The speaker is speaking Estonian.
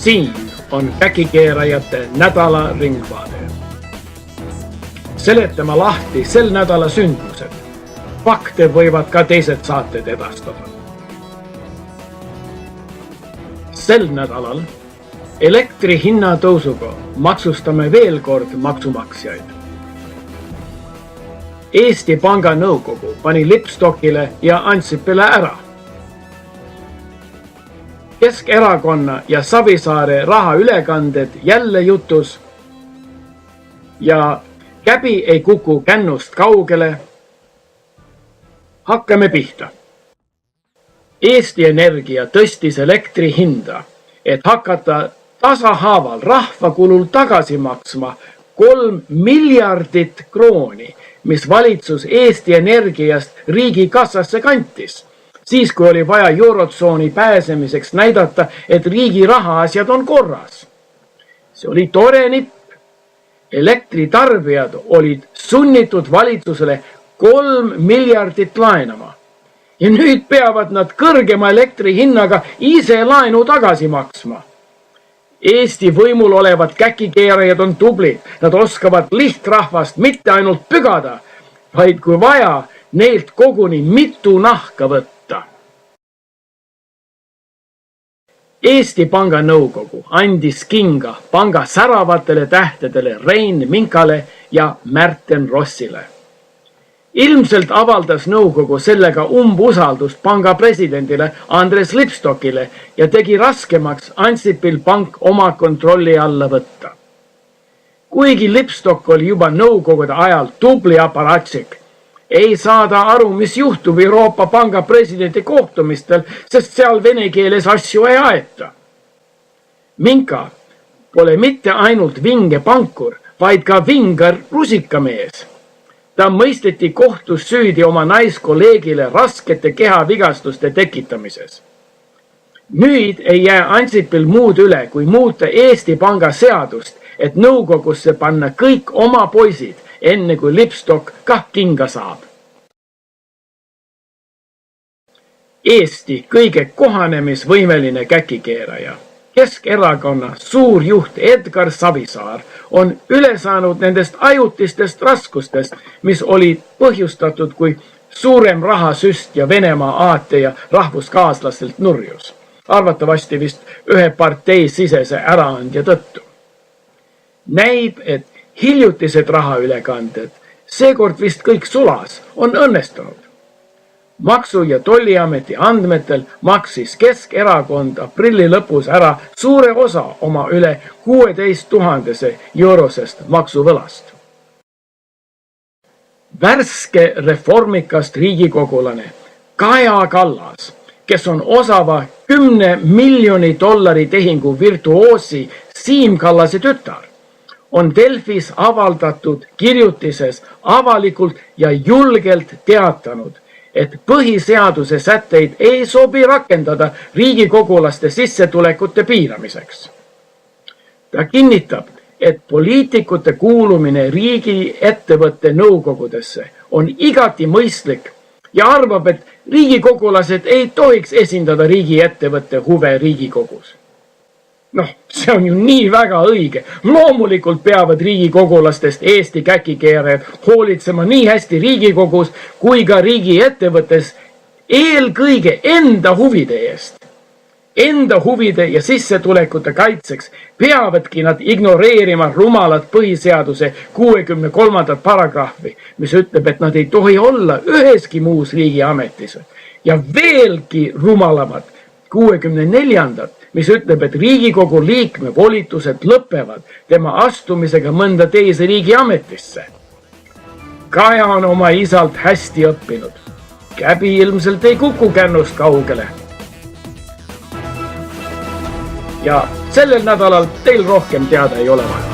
Siin on käkikeerajate nädala ringvaade. Seletame lahti sel nädala sündmused. Fakte võivad ka teised saated edastada. Sel nädalal elektri hinna tõusuga maksustame veel kord maksumaksjaid. Eesti Panga nõukogu pani Lipstokile ja Ansipile ära. Keskerakonna ja Savisaare rahaülekanded jälle jutus ja käbi ei kuku kännust kaugele. Hakkame pihta. Eesti Energia tõstis elektri hinda, et hakata tasahaaval rahvakulul tagasi maksma 3 miljardit krooni, mis valitsus Eesti Energiast riigikassasse kantis. Siis, kui oli vaja eurotsooni pääsemiseks näidata, et riigi rahaasjad on korras. See oli tore nipp. Elektritarbijad olid sunnitud valitsusele 3 miljardit laenama. Ja nüüd peavad nad kõrgema elektri hinnaga ise laenu tagasi maksma. Eesti võimul olevad käkikeerajad on tublid. Nad oskavad lihtrahvast mitte ainult pügada, vaid kui vaja, neilt koguni mitu nahka võtta. Eesti Panga nõukogu andis kinga panga säravatele tähtedele Rein Minkale ja Märten Rossile. Ilmselt avaldas nõukogu sellega umbusaldust panga presidendile Andres Lipstokile ja tegi raskemaks Ansipil pank oma kontrolli alla võtta. Kuigi Lipstok oli juba nõukogude ajal tubli aparatsik, ei saada aru, mis juhtub Euroopa Panga presidendi kohtumistel, sest seal vene keeles asju ei aeta. Minka pole mitte ainult vinge pankur, vaid ka vingar rusikamees. Ta mõisteti kohtus süüdi oma naiskolleegile raskete kehavigastuste tekitamises. Nüüd ei jää Ansipil muud üle, kui muuta Eesti Panga seadust, et nõukogusse panna kõik oma poisid, enne kui Lipstok kah kinga saab. Eesti kõige kohanemisvõimeline käkikeeraja, Keskerakonna suur juht Edgar Savisaar on üle saanud nendest ajutistest raskustest, mis olid põhjustatud, kui suurem rahasüst ja Venemaa aate ja rahvuskaaslastelt nurjus. Arvatavasti vist ühe partei sisese äraandja tõttu. Näib, et hiljutised rahaülekanded, seekord vist kõik sulas, on õnnestunud. Maksu- ja Tolliameti andmetel maksis Keskerakond aprilli lõpus ära suure osa oma üle 16 000 eurosest maksuvõlast. Värske reformikast riigikogulane Kaja Kallas, kes on osava 10 miljoni dollari tehingu virtuoosi Siim Kallase tütar, on Delfis avaldatud kirjutises avalikult ja julgelt teatanud, et põhiseaduse sätteid ei sobi rakendada riigikogulaste sissetulekute piiramiseks. Ta kinnitab, et poliitikute kuulumine riigi ettevõtte nõukogudesse on igati mõistlik ja arvab, et riigikogulased ei tohiks esindada riigi ettevõtte huve riigikogus. See on ju nii väga õige. Loomulikult peavad riigikogulastest Eesti käkikeerajad hoolitsema nii hästi riigikogus kui ka riigi ettevõttes eelkõige enda huvide eest. Enda huvide ja sissetulekute kaitseks peavadki nad ignoreerima rumalat põhiseaduse 63. paragrahvi, mis ütleb, et nad ei tohi olla üheski muus riigiametis. Ja veelgi rumalamad 64. mis ütleb, et Riigikogu liikme volitused lõpevad tema astumisega mõnda teise riigi ametisse. Kaja on oma isalt hästi õppinud. Käbi ilmselt ei kuku kännust kaugele. Ja sellel nädalal teil rohkem teada ei ole vaja.